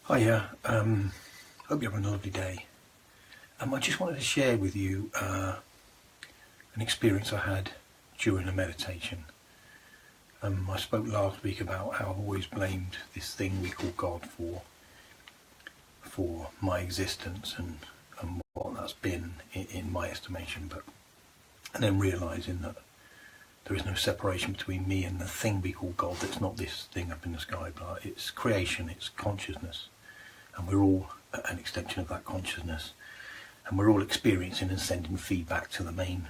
Hiya, hope you're having a lovely day. I just wanted to share with you an experience I had during a meditation. I spoke last week about how I've always blamed this thing we call God for my existence and what that's been in my estimation, and then realising that there is no separation between me and the thing we call God. That's not this thing up in the sky, but it's creation, it's consciousness. And we're all an extension of that consciousness, and we're all experiencing and sending feedback to the main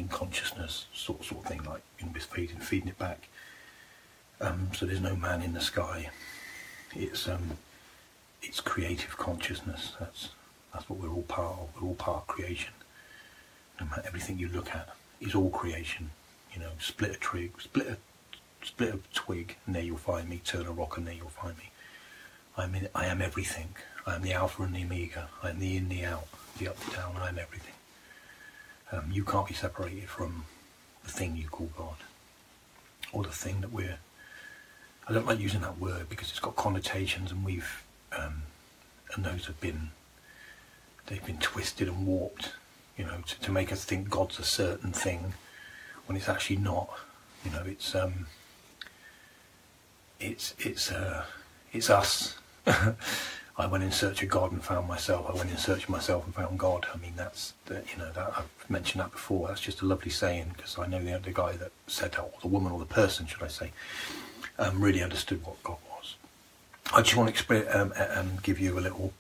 consciousness sort of thing, like we're feeding it back. So there's no man in the sky. It's creative consciousness. That's what we're all part of. We're all part of creation. No matter everything you look at is all creation. Split a twig, and there you'll find me. Turn a rock, and there you'll find me. I am everything. I am the alpha and the omega. I am the in, the out, the up, the down. I am everything. You can't be separated from the thing you call God, or the thing that we're. I don't like using that word because it's got connotations, and and those they've been twisted and warped, to make us think God's a certain thing when it's actually not. It's us. I went in search of God and found myself. I went in search of myself and found God. that I've mentioned that before. That's just a lovely saying, because I know the guy that said that, or the woman, or the person, should I say, really understood what God was. I just want to give you a little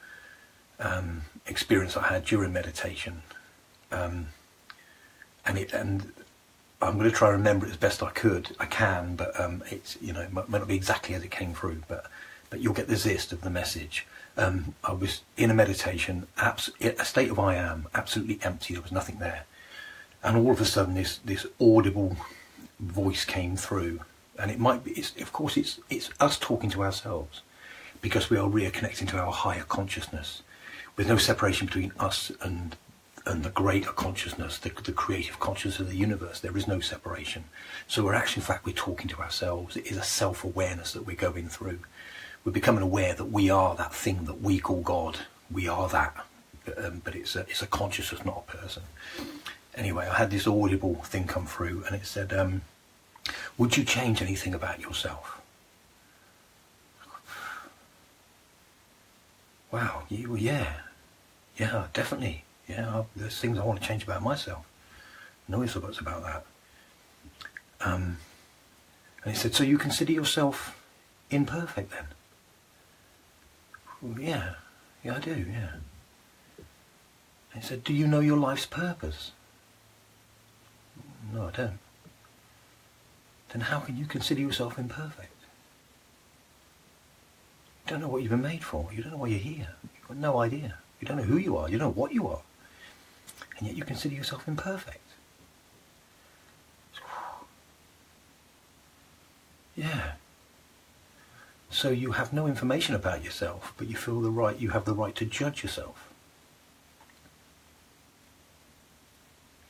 experience I had during meditation, and I'm going to try and remember it as best I can, but it might not be exactly as it came through, but you'll get the gist of the message. I was in a meditation, a state of I am, absolutely empty. There was nothing there, and all of a sudden this audible voice came through, and it's us talking to ourselves, because we are reconnecting to our higher consciousness, with no separation between us and the greater consciousness, the creative consciousness of the universe. There is no separation. So we're talking to ourselves. It is a self-awareness that we're going through. We're becoming aware that we are that thing that we call God. We are that, but it's a consciousness, not a person. Anyway, I had this audible thing come through, and it said, would you change anything about yourself? Wow, yeah, definitely. Yeah, there's things I want to change about myself. No ifs or buts about that. And he said, so you consider yourself imperfect then? Well, yeah, I do, yeah. And he said, do you know your life's purpose? No, I don't. Then how can you consider yourself imperfect? You don't know what you've been made for. You don't know why you're here. You've got no idea. You don't know who you are. You don't know what you are. And yet you consider yourself imperfect. Yeah. So you have no information about yourself, but you have the right to judge yourself.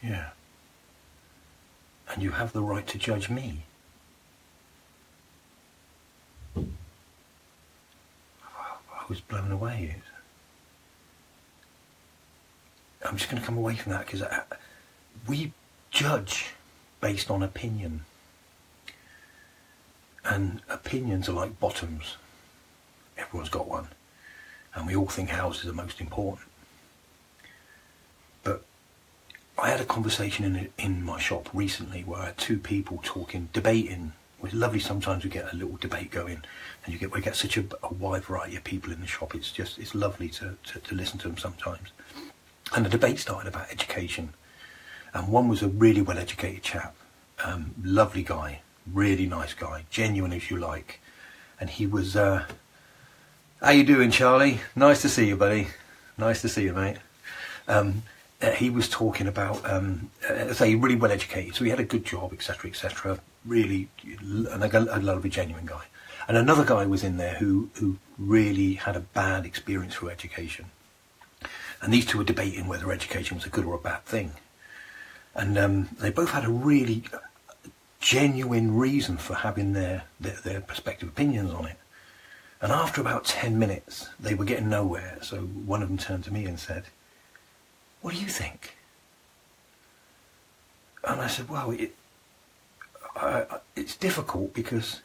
Yeah. And you have the right to judge me. I was blown away. I'm just going to come away from that, because we judge based on opinion. And opinions are like bottoms. Everyone's got one. And we all think ours is the most important. But I had a conversation in my shop recently where I had two people debating. It's lovely sometimes we get a little debate going, and we get such a wide variety of people in the shop. It's lovely to listen to them sometimes. And the debate started about education. And one was a really well-educated chap, lovely guy, really nice guy, genuine as you like. And he was, how you doing, Charlie? Nice to see you, buddy. Nice to see you, mate. He was talking about, really well-educated, so he had a good job, etc., really, and a lovely, genuine guy. And another guy was in there who really had a bad experience through education. And these two were debating whether education was a good or a bad thing. And they both had a really genuine reason for having their perspective opinions on it. And after about 10 minutes, they were getting nowhere. So one of them turned to me and said, "What do you think?" And I said, "Well, it's difficult because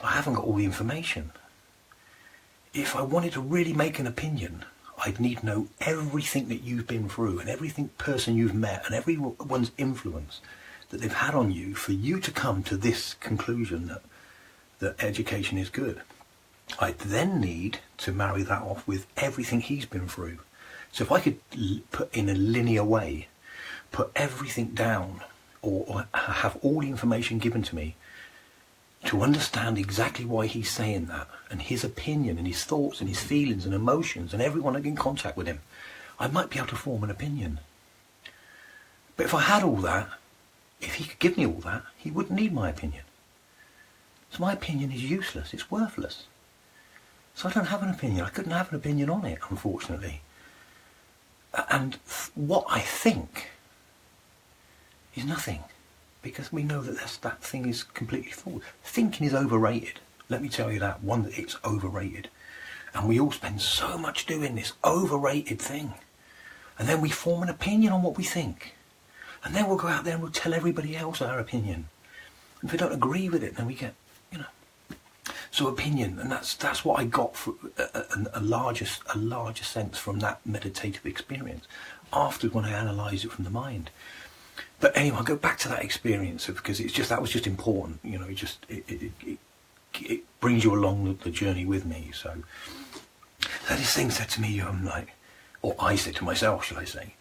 I haven't got all the information. If I wanted to really make an opinion, I'd need to know everything that you've been through and everything person you've met and everyone's influence that they've had on you for you to come to this conclusion that education is good. I'd then need to marry that off with everything he's been through. So if I could put in a linear way, put everything down or have all the information given to me to understand exactly why he's saying that and his opinion and his thoughts and his feelings and emotions and everyone in contact with him, I might be able to form an opinion. But if I had all that, if he could give me all that, he wouldn't need my opinion. So my opinion is useless, it's worthless. So I don't have an opinion. I couldn't have an opinion on it, unfortunately. And what I think is nothing, because we know that that thing is completely false. Thinking is overrated. Let me tell you that. It's overrated. And we all spend so much doing this overrated thing. And then we form an opinion on what we think. And then we'll go out there and we'll tell everybody else our opinion. And if we don't agree with it, then we get, So opinion, and that's what I got for a larger sense from that meditative experience. After when I analysed it from the mind. But anyway, I'll go back to that experience because that was just important. It brings you along the journey with me. So this thing said to me, or I said to myself, shall I say,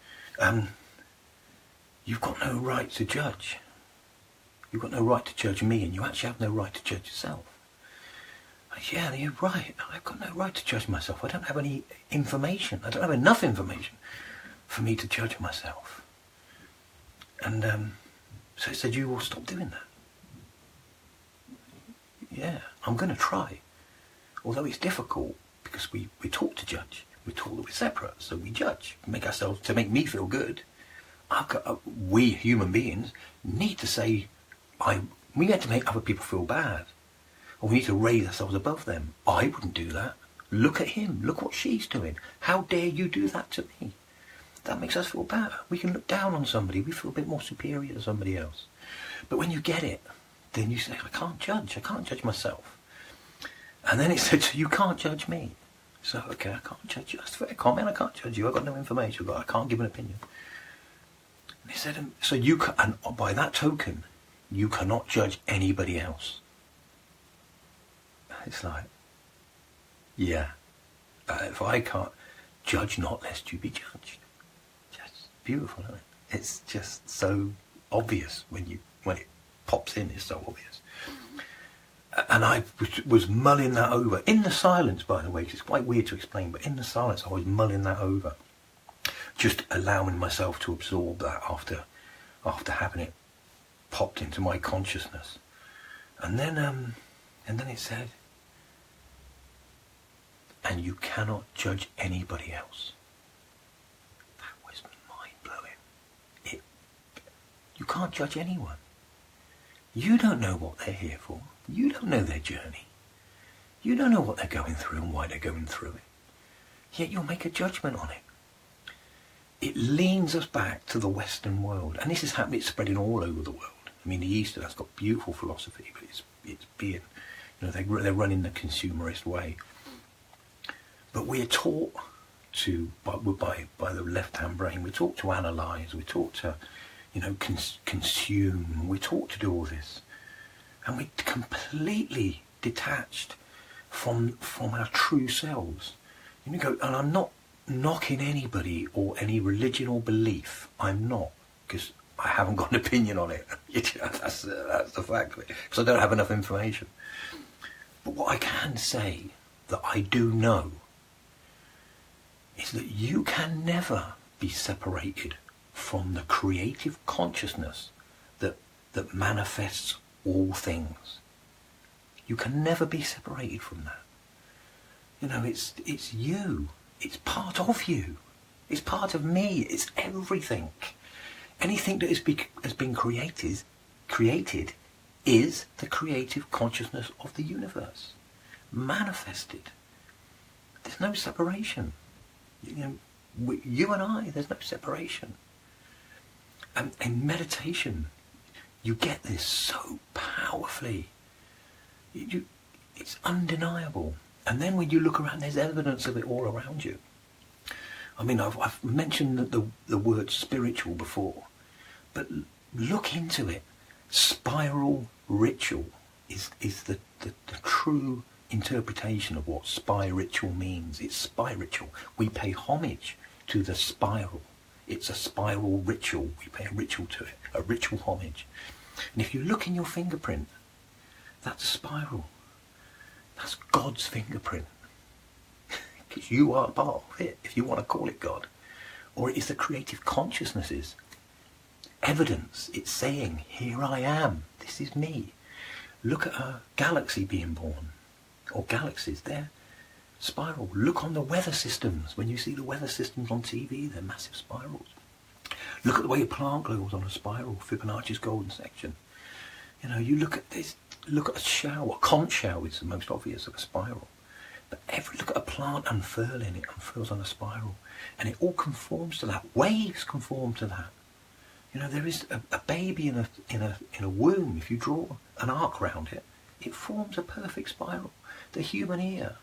you've got no right to judge. You've got no right to judge me, and you actually have no right to judge yourself. Yeah, you're right. I've got no right to judge myself. I don't have any information. I don't have enough information for me to judge myself. And so it said, you will stop doing that. Yeah, I'm going to try. Although it's difficult because we talk to judge. We talk that we're separate, so we judge. Make ourselves, to make me feel good. We human beings need to say, we need to make other people feel bad. Or we need to raise ourselves above them. I wouldn't do that. Look at him. Look what she's doing. How dare you do that to me? That makes us feel better. We can look down on somebody. We feel a bit more superior to somebody else. But when you get it, then you say, I can't judge. I can't judge myself. And then it said, so you can't judge me. So, okay, I can't judge you. That's a fair comment. I can't judge you. I've got no information, but I can't give an opinion. And he said, so you can, and by that token, you cannot judge anybody else. It's like, yeah, if I can't judge not lest you be judged. Just beautiful, isn't it? It's just so obvious when it pops in, it's so obvious. And I was mulling that over, in the silence, by the way, which is quite weird to explain, but in the silence I was mulling that over. Just allowing myself to absorb that after having it popped into my consciousness. And then it said, and you cannot judge anybody else. That was mind-blowing. You can't judge anyone. You don't know what they're here for. You don't know their journey. You don't know what they're going through and why they're going through it. Yet you'll make a judgment on it. It leans us back to the Western world. And this is happening, it's spreading all over the world. I mean, the East has got beautiful philosophy, but it's being, they're running the consumerist way. But we're taught to, by the left-hand brain, we're taught to analyse, we're taught to, consume, we're taught to do all this. And we're completely detached from our true selves. And I'm not knocking anybody or any religion or belief. I'm not, because I haven't got an opinion on it. That's the fact of it, because I don't have enough information. But what I can say that I do know is that you can never be separated from the creative consciousness that manifests all things. You can never be separated from that. It's you. It's part of you. It's part of me. It's everything. Anything that has been created is the creative consciousness of the universe. manifested. There's no separation. You and I, there's no separation. And in meditation, you get this so powerfully. It's undeniable. And then when you look around, there's evidence of it all around you. I mean, I've mentioned the word spiritual before, but look into it. Spiral ritual is the true interpretation of what spiritual means. It's spiritual. We pay homage to the spiral. It's a spiral ritual. We pay a ritual to it, a ritual homage. And if you look in your fingerprint, that's a spiral. That's God's fingerprint. Because you are part of it, if you want to call it God. Or it is the creative consciousness's evidence. It's saying, here I am, this is me. Look at a galaxy being born, or galaxies, they're spiral. Look on the weather systems. When you see the weather systems on TV, they're massive spirals. Look at the way a plant grows on a spiral, Fibonacci's golden section. You look at this, look at a shower. A conch shower is the most obvious of a spiral. But look at a plant unfurling, it unfurls on a spiral. And it all conforms to that. Waves conform to that. There is a baby in a womb. If you draw an arc around it, it forms a perfect spiral. The human ear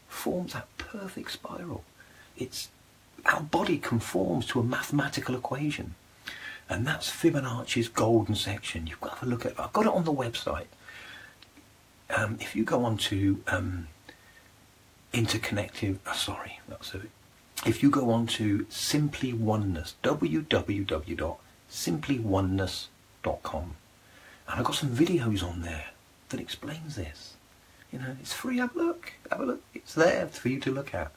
forms that perfect spiral. Our body conforms to a mathematical equation. And that's Fibonacci's golden section. You've got to have a look at it. I've got it on the website. If you go on to if you go on to Simply Oneness, www.simplyoneness.com, and I've got some videos on there that explains this. It's free. Have a look. It's there for you to look at.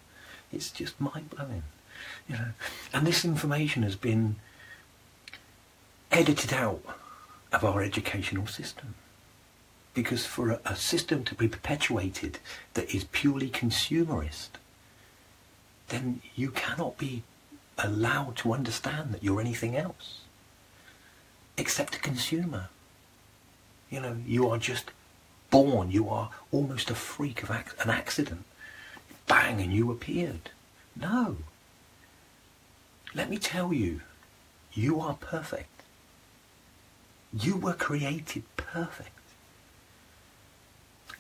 It's just mind-blowing. And this information has been edited out of our educational system. Because for a system to be perpetuated that is purely consumerist, then you cannot be allowed to understand that you're anything else except a consumer. You are just born, you are almost a freak of an accident. Bang, and you appeared. No. Let me tell you, you are perfect. You were created perfect.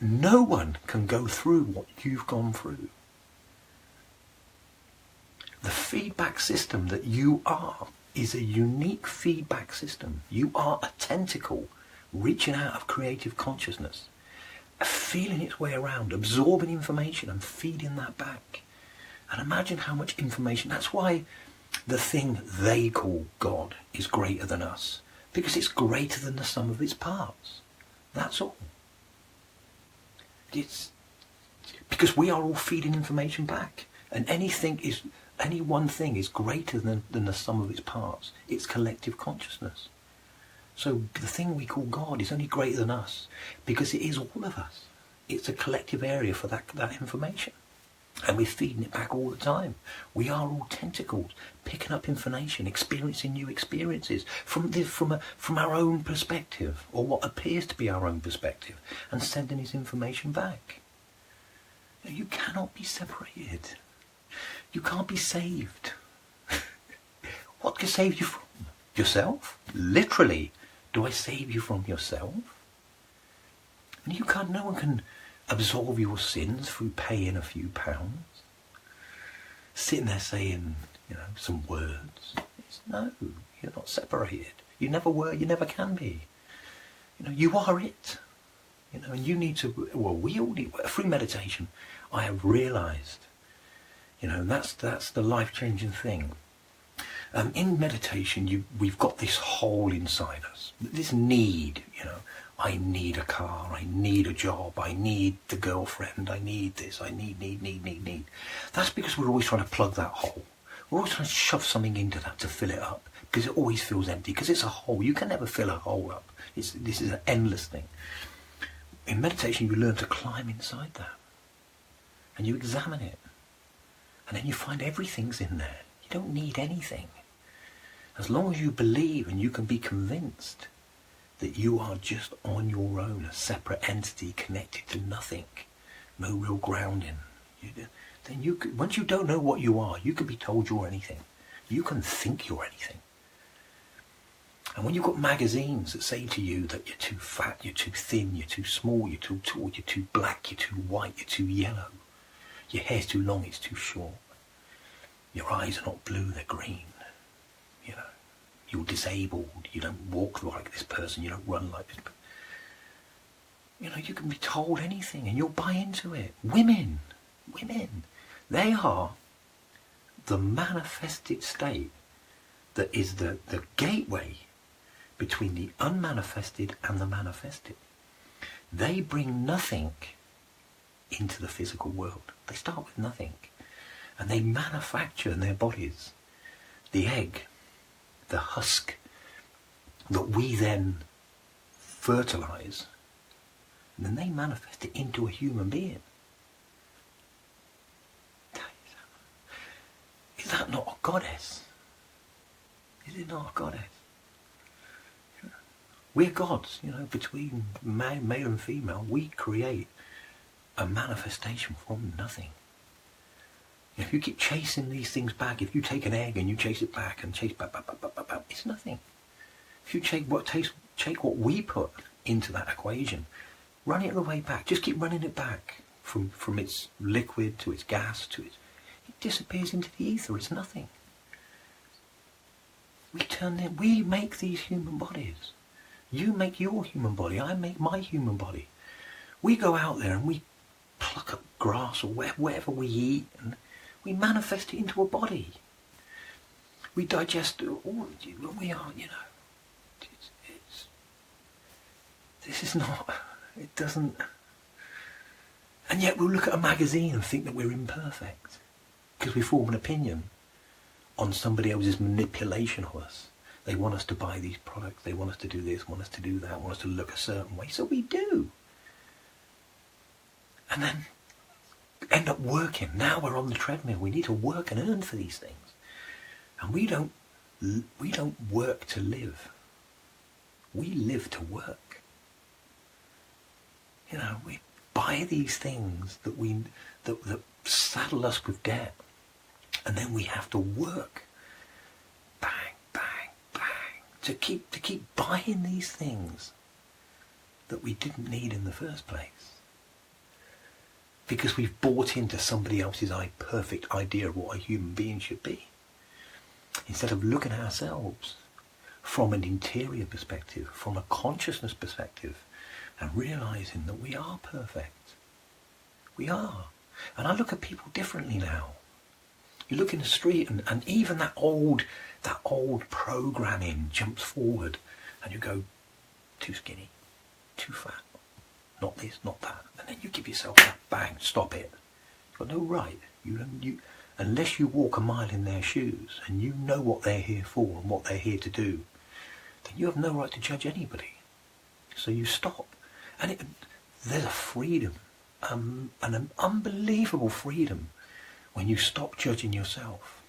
No one can go through what you've gone through. The feedback system that you are is a unique feedback system. You are a tentacle reaching out of creative consciousness, feeling its way around, absorbing information and feeding that back. And imagine how much information. That's why the thing they call God is greater than us. Because it's greater than the sum of its parts. That's all. It's because we are all feeding information back. And any one thing is greater than the sum of its parts. It's collective consciousness. So the thing we call God is only greater than us because it is all of us. It's a collective area for that information. And we're feeding it back all the time. We are all tentacles, picking up information, experiencing new experiences from our own perspective, or what appears to be our own perspective, and sending this information back. You cannot be separated. You can't be saved. What can save you from? Yourself? Literally. Do I save you from yourself? And no one can absolve your sins through paying a few pounds. Sitting there saying, some words. No, you're not separated. You never were, you never can be. You are it. And you need to, we all need, through meditation, I have realised, that's the life-changing thing. In meditation, we've got this hole inside us, this need, I need a car, I need a job, I need the girlfriend, I need this, I need. That's because we're always trying to plug that hole. We're always trying to shove something into that to fill it up, because it always feels empty, because it's a hole. You can never fill a hole up. This is an endless thing. In meditation, you learn to climb inside that, and you examine it, and then you find everything's in there. You don't need anything. As long as you believe and you can be convinced that you are just on your own, a separate entity connected to nothing, no real grounding. Then you could, once you don't know what you are, you can be told you're anything. You can think you're anything. And when you've got magazines that say to you that you're too fat, you're too thin, you're too small, you're too tall, you're too black, you're too white, you're too yellow, your hair's too long, it's too short, your eyes are not blue, they're green, you know, you're disabled, you don't walk like this person, you don't run like this person. You know, you can be told anything and you'll buy into it. Women, they are the manifested state that is the gateway between the unmanifested and the manifested. They bring nothing into the physical world. They start with nothing. And they manufacture in their bodies the egg, the husk, that we then fertilize. And then they manifest it into a human being. Is that not a goddess? Is it not a goddess? We're gods, you know, between male and female. We create a manifestation from nothing. If you keep chasing these things back, if you take an egg and you chase it back and chase back, it's nothing. If you take what we put into that equation, run it the way back, just keep running it back from its liquid to its gas to its... It disappears into the ether, it's nothing. We make these human bodies. You make your human body, I make my human body. We go out there and we pluck up grass or whatever we eat and we manifest it into a body. We digest all we are, you know. This is not, it doesn't... And yet we'll look at a magazine and think that we're imperfect because we form an opinion on somebody else's manipulation of us. They want us to buy these products, they want us to do this, want us to do that, want us to look a certain way, so we do. And then end up working. Now we're on the treadmill, we need to work and earn for these things. And we don't work to live. We live to work. You know, we buy these things that saddle us with debt. And then we have to work. Bang, bang, bang. To keep buying these things that we didn't need in the first place. Because we've bought into somebody else's perfect idea of what a human being should be. Instead of looking at ourselves from an interior perspective, from a consciousness perspective, and realizing that we are perfect. We are. And I look at people differently now. You look in the street and even that old programming jumps forward and you go, too skinny, too fat, not this, not that. And then you give yourself that bang, stop it. You've got no right. Unless you walk a mile in their shoes and you know what they're here for and what they're here to do, then you have no right to judge anybody. So you stop. And there's a freedom, an unbelievable freedom when you stop judging yourself.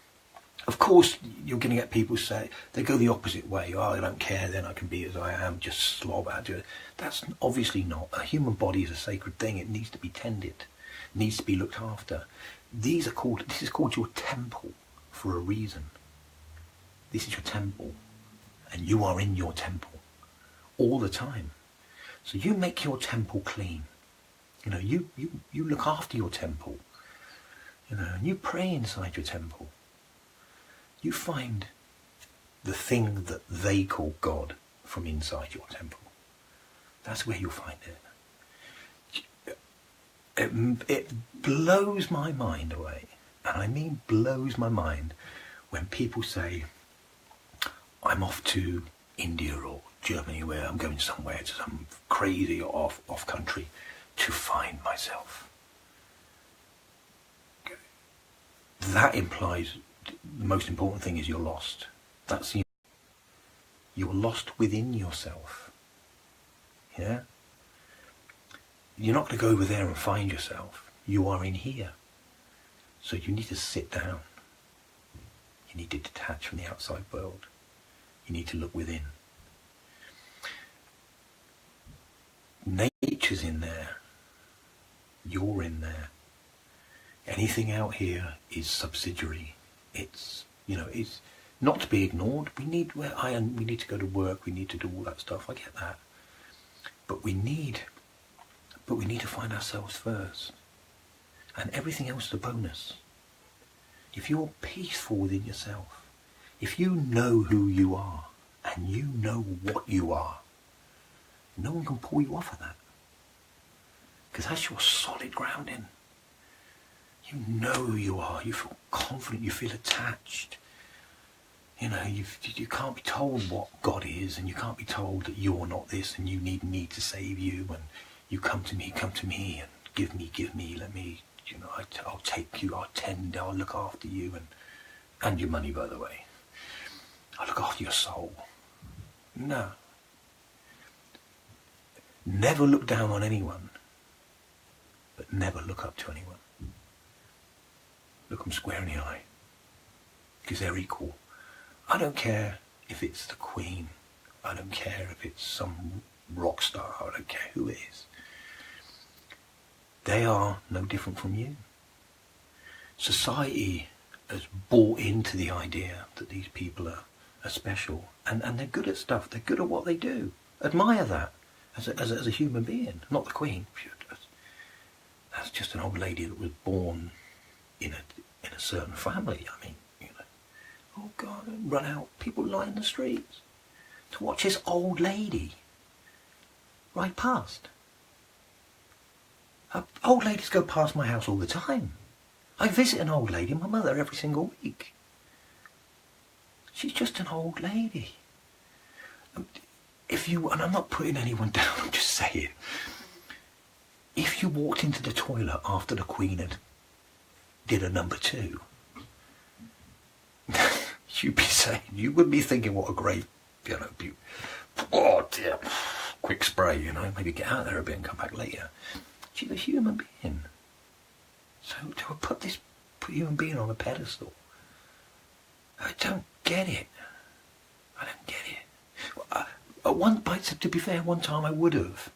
Of course, you're going to get people say, they go the opposite way. Oh, I don't care, then I can be as I am, just slob out to it. That's obviously not. A human body is a sacred thing. It needs to be tended. It needs to be looked after. This is called your temple for a reason. This is your temple. And you are in your temple all the time. So you make your temple clean. You know, you look after your temple. You know, and you pray inside your temple. You find the thing that they call God from inside your temple. That's where you'll find it. It blows my mind away, and I mean blows my mind, when people say, I'm off to India or Germany, where I'm going somewhere to some crazy off country to find myself. That implies the most important thing is you're lost. That's you're lost within yourself. Yeah? You're not going to go over there and find yourself. You are in here. So you need to sit down. You need to detach from the outside world. You need to look within. Nature's in there. You're in there. Anything out here is subsidiary. It's, it's not to be ignored. We need to go to work. We need to do all that stuff. I get that. But we need to find ourselves first. And everything else is a bonus. If you're peaceful within yourself, if you know who you are, and you know what you are, no one can pull you off of that. Because that's your solid grounding. You know who you are. You feel confident. You feel attached. You can't be told what God is, and you can't be told that you're not this, and you need me to save you, and you come to me, and give me, let me, I'll take you, I'll tend, I'll look after you, and your money, by the way. I'll look after your soul. No. Never look down on anyone, but never look up to anyone. Look them square in the eye, because they're equal. I don't care if it's the Queen. I don't care if it's some rock star. I don't care who it is. They are no different from you. Society has bought into the idea that these people are special, and they're good at stuff. They're good at what they do. Admire that as a human being, not the Queen. That's just an old lady that was born in a certain family. I mean, oh God, run out, people line the streets to watch this old lady ride past. Old ladies go past my house all the time. I visit an old lady, my mother, every single week. She's just an old lady. And I'm not putting anyone down, I'm just saying, if you walked into the toilet after the Queen had did a number 2, you would be thinking, what a great, oh dear, quick spray, maybe get out there a bit and come back later. She's a human being. So to put this human being on a pedestal, I don't get it. I don't get it. To be fair, one time I would have.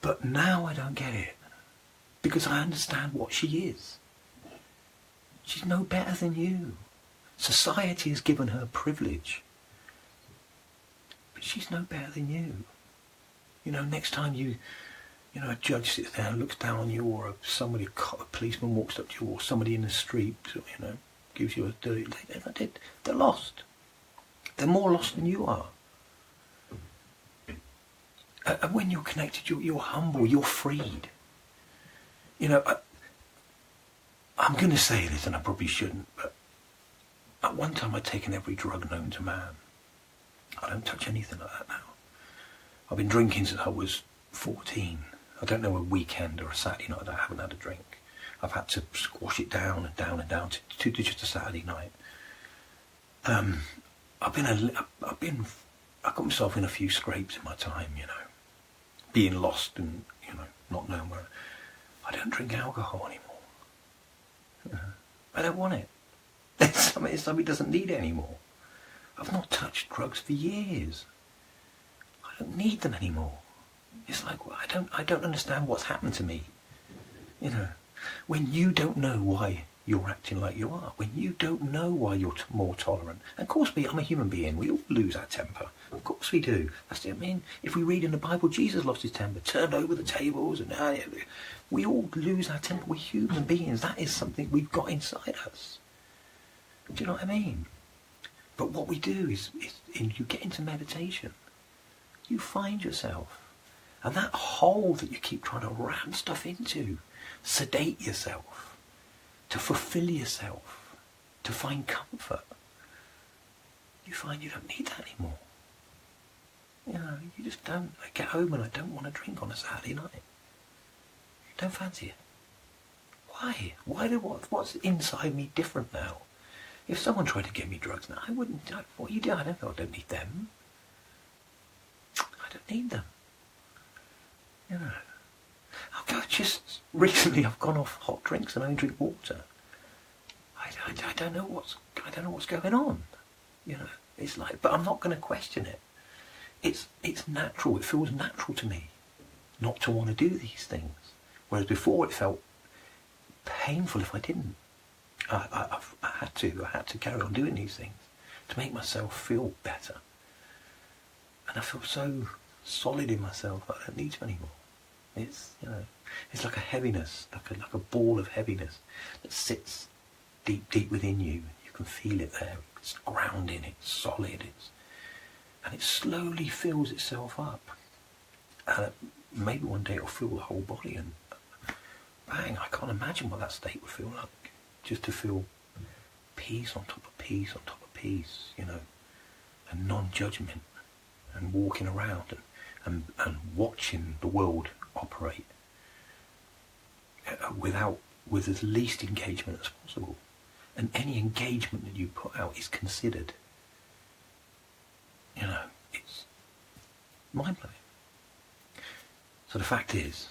But now I don't get it. Because I understand what she is. She's no better than you. Society has given her privilege. But she's no better than you. Next time a judge sits there and looks down on you, or a policeman walks up to you, or somebody in the street, gives you a dirty look, they're lost. They're more lost than you are. And when you're connected, you're humble, you're freed. I'm going to say this, and I probably shouldn't, but at one time I'd taken every drug known to man. I don't touch anything like that now. I've been drinking since I was 14. I don't know a weekend or a Saturday night that I haven't had a drink. I've had to squash it down and down and down to just a Saturday night. I got myself in a few scrapes in my time, being lost and not knowing where. I don't drink alcohol anymore. I don't want it. Somebody doesn't need it anymore. I've not touched drugs for years. I don't need them anymore. It's like, well, I don't understand what's happened to me. When you don't know why you're acting like you are, when you don't know why you're more tolerant. And of course I'm a human being. We all lose our temper. Of course we do. If we read in the Bible, Jesus lost his temper, turned over the tables, and we all lose our temper. We're human beings. That is something we've got inside us. Do you know what I mean? But what we do is you get into meditation. You find yourself. And that hole that you keep trying to ram stuff into, sedate yourself, to fulfill yourself, to find comfort, you find you don't need that anymore. You just don't. I get home and I don't want to drink on a Saturday night. Don't fancy it. Why? What's inside me different now? If someone tried to give me drugs now, I wouldn't. What you do? I don't need them. I don't need them. Just recently I've gone off hot drinks and I only drink water. I don't know what's going on. It's like, but I'm not going to question it. It's natural. It feels natural to me not to want to do these things. Whereas before it felt painful if I didn't. I had to carry on doing these things to make myself feel better. And I feel so solid in myself, I don't need to anymore. It's, it's like a heaviness, like a ball of heaviness that sits deep within you. You can feel it there. It's grounding, it's solid, and it slowly fills itself up. And maybe one day it'll fill the whole body, and bang, I can't imagine what that state would feel like. Just to feel peace on top of peace on top of peace, and non-judgment, and walking around and watching the world operate with as least engagement as possible. And any engagement that you put out is considered. It's mind-blowing. So the fact is,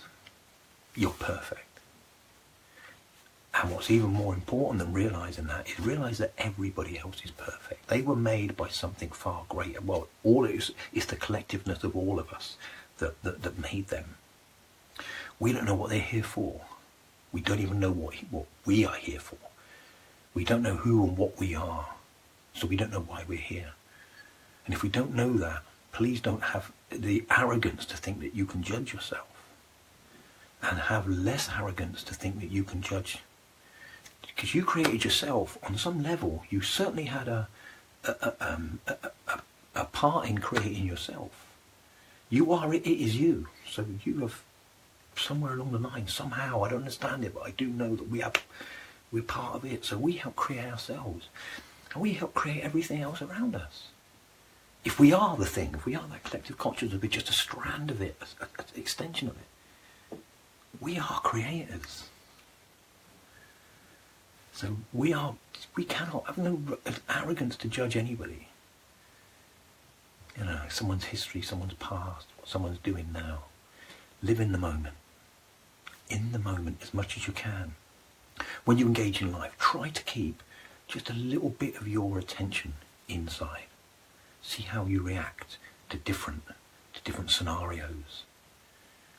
you're perfect. And what's even more important than realising that is realise that everybody else is perfect. They were made by something far greater. Well, all it is the collectiveness of all of us that made them. We don't know what they're here for. We don't even know what we are here for. We don't know who and what we are, so we don't know why we're here. And if we don't know that, please don't have the arrogance to think that you can judge yourself, and have less arrogance to think that you can judge. Because you created yourself on some level. You certainly had a part in creating yourself. You are, it is you. So you have, somewhere along the line, somehow, I don't understand it, but I do know that we're part of it. So we help create ourselves, and we help create everything else around us. If we are the thing, if we are that collective consciousness, we're just a strand of it, an extension of it. We are creators. So we cannot have no arrogance to judge anybody. Someone's history, someone's past, what someone's doing now. Live in the moment. In the moment as much as you can. When you engage in life, try to keep just a little bit of your attention inside. See how you react to different scenarios.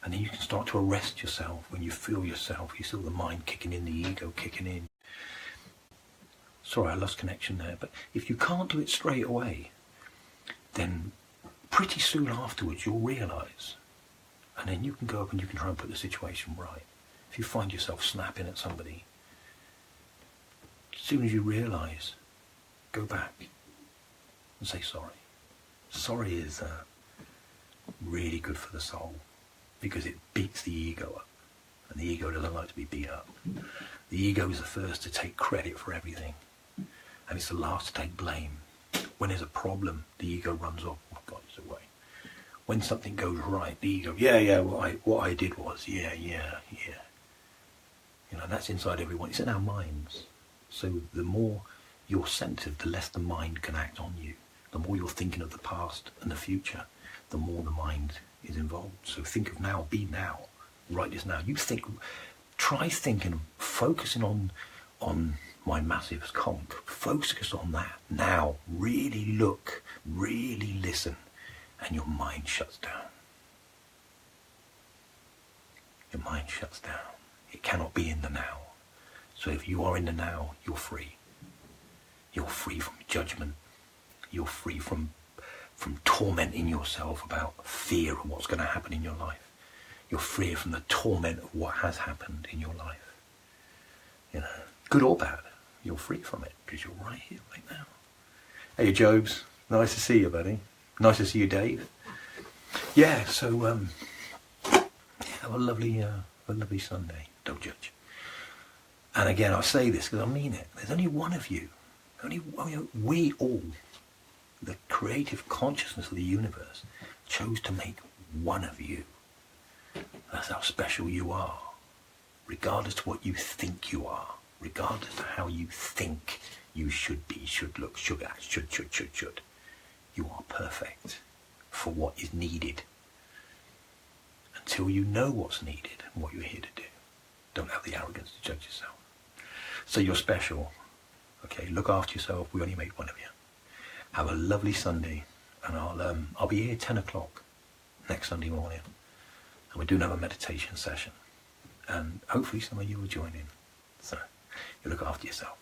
And then you can start to arrest yourself when you feel the mind kicking in, the ego kicking in. Sorry, I lost connection there. But if you can't do it straight away, then pretty soon afterwards you'll realise. And then you can go up and you can try and put the situation right. If you find yourself snapping at somebody, as soon as you realise, go back and say sorry. Sorry is really good for the soul, because it beats the ego up. And the ego doesn't like to be beat up. The ego is the first to take credit for everything, and it's the last to take blame. When there's a problem, the ego runs off. Oh God, it's away. When something goes right, the ego, what I did was, yeah. That's inside everyone. It's in our minds. So the more you're centered, the less the mind can act on you. The more you're thinking of the past and the future, the more the mind is involved. So think of now, be now, write this now. Try thinking, focusing on my massive conch. Focus on that now. Really look, really listen, and your mind shuts down. Your mind shuts down. It cannot be in the now. So if you are in the now, you're free. You're free from judgment. You're free from tormenting yourself about fear of what's going to happen in your life. You're free from the torment of what has happened in your life. Good or bad, you're free from it because you're right here, right now. Hey, Jobs, nice to see you, buddy. Nice to see you, Dave. Yeah, so have a lovely Sunday. Don't judge. And again, I say this because I mean it. There's only one of you. We all, the creative consciousness of the universe, chose to make one of you. That's how special you are. Regardless of what you think you are. Regardless of how you think you should be, should look, should act, should. You are perfect for what is needed. Until you know what's needed and what you're here to do. Don't have the arrogance to judge yourself. So you're special. Okay, look after yourself. We only make one of you. Have a lovely Sunday, and I'll be here 10 o'clock next Sunday morning, and we're doing a meditation session. and hopefully some of you will join in. So you look after yourself.